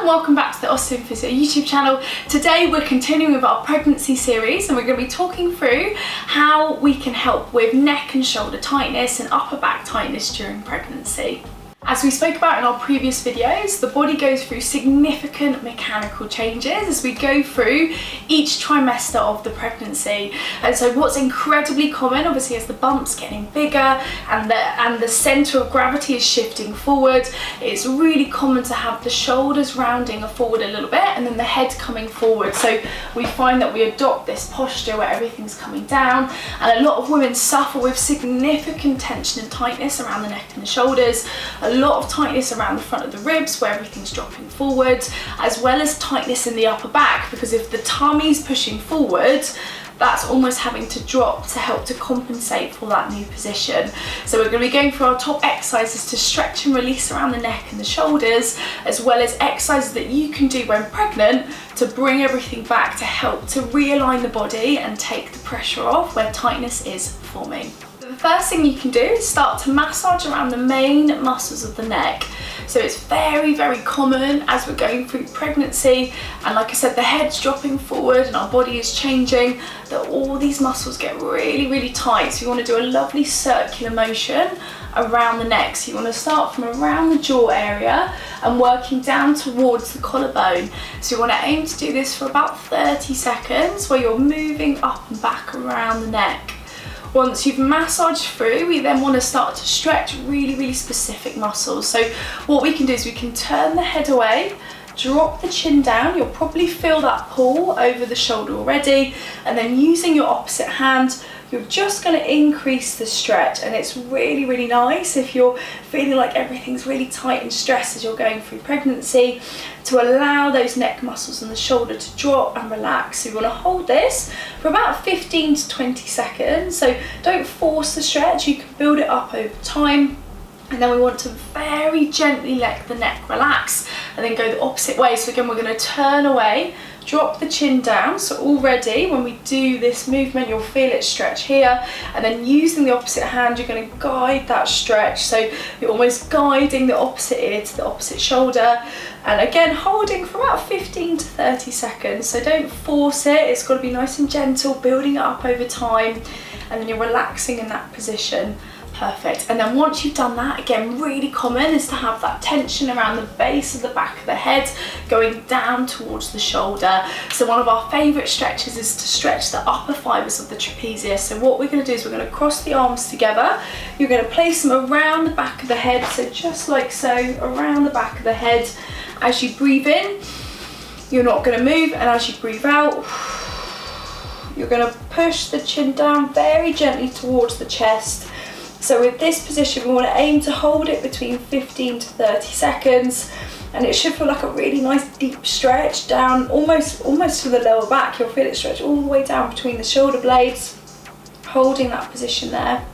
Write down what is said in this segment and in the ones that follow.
Welcome back to the Osteo Physio YouTube channel. Today we're continuing with our pregnancy series and we're going to be talking through how we can help with neck and shoulder tightness and upper back tightness during pregnancy. As we spoke about in our previous videos, the body goes through significant mechanical changes as we go through each trimester of the pregnancy. And so what's incredibly common, obviously, as the bump's getting bigger and the centre of gravity is shifting forward, it's really common to have the shoulders rounding forward a little bit and then the head coming forward. So we find that we adopt this posture where everything's coming down, and a lot of women suffer with significant tension and tightness around the neck and the shoulders. A lot of tightness around the front of the ribs where everything's dropping forward, as well as tightness in the upper back, because if the tummy's pushing forward, that's almost having to drop to help to compensate for that new position. So we're going to be going through our top exercises to stretch and release around the neck and the shoulders, as well as exercises that you can do when pregnant to bring everything back to help to realign the body and take the pressure off where tightness is forming. The first thing you can do is start to massage around the main muscles of the neck. So it's very, very common as we're going through pregnancy, and like I said, the head's dropping forward and our body is changing, that all these muscles get really, really tight. So you want to do a lovely circular motion around the neck. So you want to start from around the jaw area and working down towards the collarbone. So you want to aim to do this for about 30 seconds where you're moving up and back around the neck. Once you've massaged through, we then want to start to stretch really, really specific muscles. So what we can do is we can turn the head away, drop the chin down. You'll probably feel that pull over the shoulder already, and then using your opposite hand, you're just going to increase the stretch. And it's really, really nice if you're feeling like everything's really tight and stressed as you're going through pregnancy, to allow those neck muscles and the shoulder to drop and relax. So you want to hold this for about 15 to 20 seconds. So don't force the stretch, you can build it up over time. And then we want to very gently let the neck relax and then go the opposite way. So again, we're going to turn away, drop the chin down. So already when we do this movement, you'll feel it stretch here, and then using the opposite hand, you're going to guide that stretch. So you're almost guiding the opposite ear to the opposite shoulder, and again holding for about 15 to 30 seconds. So don't force it, it's got to be nice and gentle, building it up over time, and then you're relaxing in that position. Perfect. And then once you've done that, again, really common is to have that tension around the base of the back of the head going down towards the shoulder. So one of our favourite stretches is to stretch the upper fibres of the trapezius. So what we're going to do is we're going to cross the arms together. You're going to place them around the back of the head, so just like so, around the back of the head. As you breathe in, you're not going to move, and as you breathe out, you're going to push the chin down very gently towards the chest. So with this position, we want to aim to hold it between 15 to 30 seconds, and it should feel like a really nice deep stretch down almost to the lower back. You'll feel it stretch all the way down between the shoulder blades, holding that position there,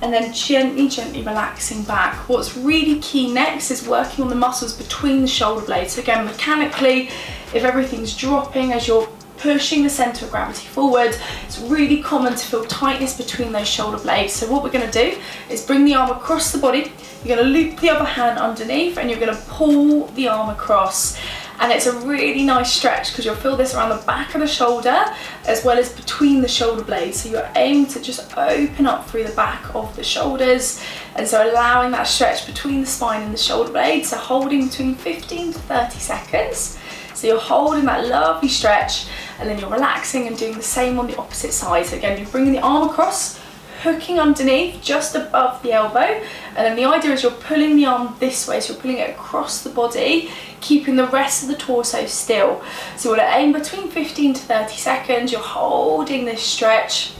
and then gently, gently relaxing back. What's really key next is working on the muscles between the shoulder blades. So again, mechanically, if everything's dropping as you're pushing the centre of gravity forward, it's really common to feel tightness between those shoulder blades. So what we're going to do is bring the arm across the body, you're going to loop the other hand underneath, and you're going to pull the arm across. And it's a really nice stretch because you'll feel this around the back of the shoulder as well as between the shoulder blades. So you're aiming to just open up through the back of the shoulders, and so allowing that stretch between the spine and the shoulder blades. So holding between 15 to 30 seconds. So you're holding that lovely stretch, and then you're relaxing and doing the same on the opposite side. So again, you're bringing the arm across, hooking underneath just above the elbow, and then the idea is you're pulling the arm this way, so you're pulling it across the body, keeping the rest of the torso still. So you want to aim between 15 to 30 seconds, you're holding this stretch,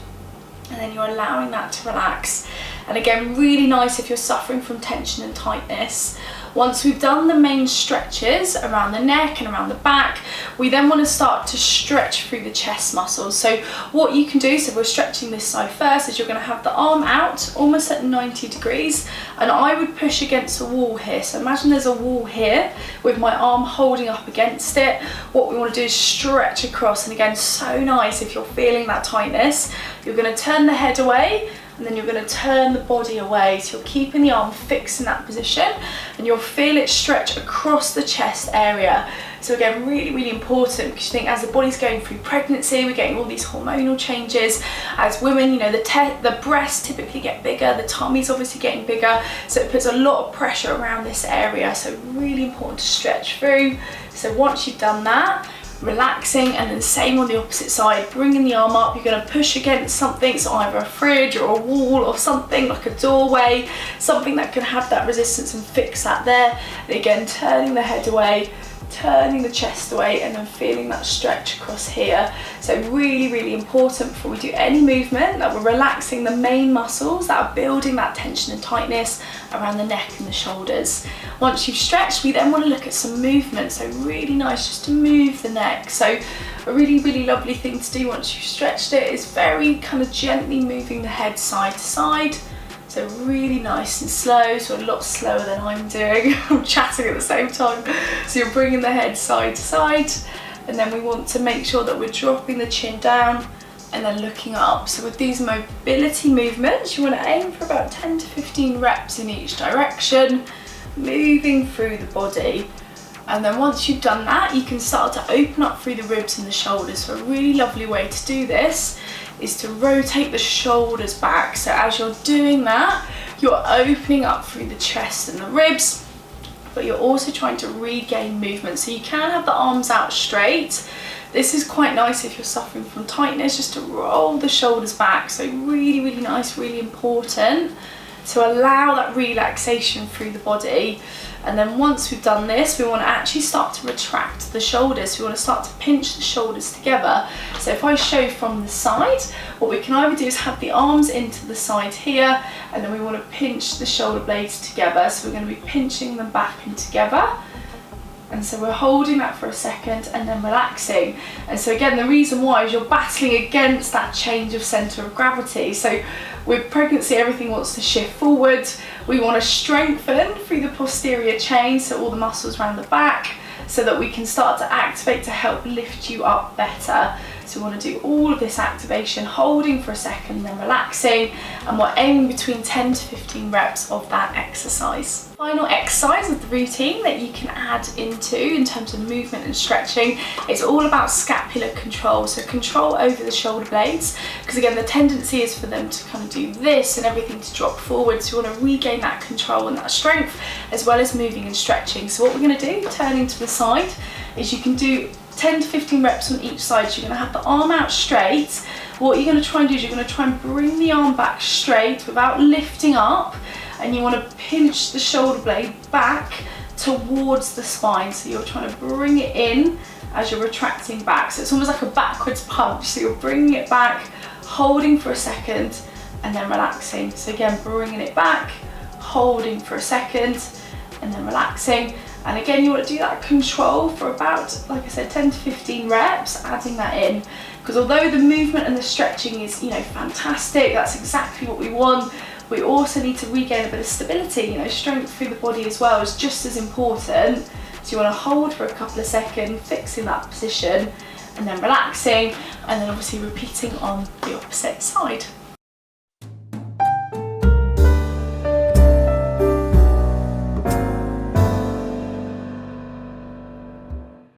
and then you're allowing that to relax. And again, really nice if you're suffering from tension and tightness. Once we've done the main stretches around the neck and around the back, we then want to start to stretch through the chest muscles. So what you can do, so we're stretching this side first, is you're going to have the arm out almost at 90 degrees, and I would push against a wall here. So imagine there's a wall here with my arm holding up against it. What we want to do is stretch across, and again, so nice if you're feeling that tightness. You're going to turn the head away, and then you're going to turn the body away. So you're keeping the arm fixed in that position, and you'll feel it stretch across the chest area. So again, really, really important, because you think as the body's going through pregnancy, we're getting all these hormonal changes. As women, you know, the breasts typically get bigger, the tummy's obviously getting bigger, so it puts a lot of pressure around this area. So really important to stretch through. So once you've done that, relaxing, and then same on the opposite side, bringing the arm up. You're going to push against something, so either a fridge or a wall or something like a doorway, something that can have that resistance, and fix that there. And again, turning the head away, turning the chest away, and then feeling that stretch across here. So really, really important before we do any movement that we're relaxing the main muscles that are building that tension and tightness around the neck and the shoulders. Once you've stretched, we then want to look at some movement. So really nice just to move the neck. So a really, really lovely thing to do once you've stretched it is very kind of gently moving the head side to side. So really nice and slow, so a lot slower than I'm doing. I'm chatting at the same time. So you're bringing the head side to side, and then we want to make sure that we're dropping the chin down and then looking up. So with these mobility movements, you want to aim for about 10 to 15 reps in each direction, moving through the body. And then once you've done that, you can start to open up through the ribs and the shoulders. So a really lovely way to do this is to rotate the shoulders back. So as you're doing that, you're opening up through the chest and the ribs, but you're also trying to regain movement. So you can have the arms out straight. This is quite nice if you're suffering from tightness, just to roll the shoulders back. So really, really nice, really important to allow that relaxation through the body. And then once we've done this, we want to actually start to retract the shoulders. We want to start to pinch the shoulders together. So if I show from the side, what we can either do is have the arms into the side here, and then we want to pinch the shoulder blades together. So we're going to be pinching them back and together. And so we're holding that for a second and then relaxing. And so again, the reason why is you're battling against that change of centre of gravity. So with pregnancy, everything wants to shift forward. We want to strengthen through the posterior chain, so all the muscles around the back, so that we can start to activate to help lift you up better. So we want to do all of this activation, holding for a second, then relaxing, and we're aiming between 10 to 15 reps of that exercise. Final exercise of the routine that you can add into in terms of movement and stretching is all about scapular control. So control over the shoulder blades, because again, the tendency is for them to kind of do this and everything to drop forward. So you want to regain that control and that strength, as well as moving and stretching. So what we're going to do, turning to the side, is you can do 10 to 15 reps on each side. So you're going to have the arm out straight. What you're going to try and do is you're going to try and bring the arm back straight without lifting up, and you want to pinch the shoulder blade back towards the spine. So you're trying to bring it in as you're retracting back. So it's almost like a backwards punch. So you're bringing it back, holding for a second, and then relaxing. So again, bringing it back, holding for a second, and then relaxing. And again, you want to do that control for about, like I said, 10 to 15 reps, adding that in. Because although the movement and the stretching is, you know, fantastic, that's exactly what we want, we also need to regain a bit of stability. You know, strength through the body as well is just as important. So you want to hold for a couple of seconds, fixing that position, and then relaxing, and then obviously repeating on the opposite side.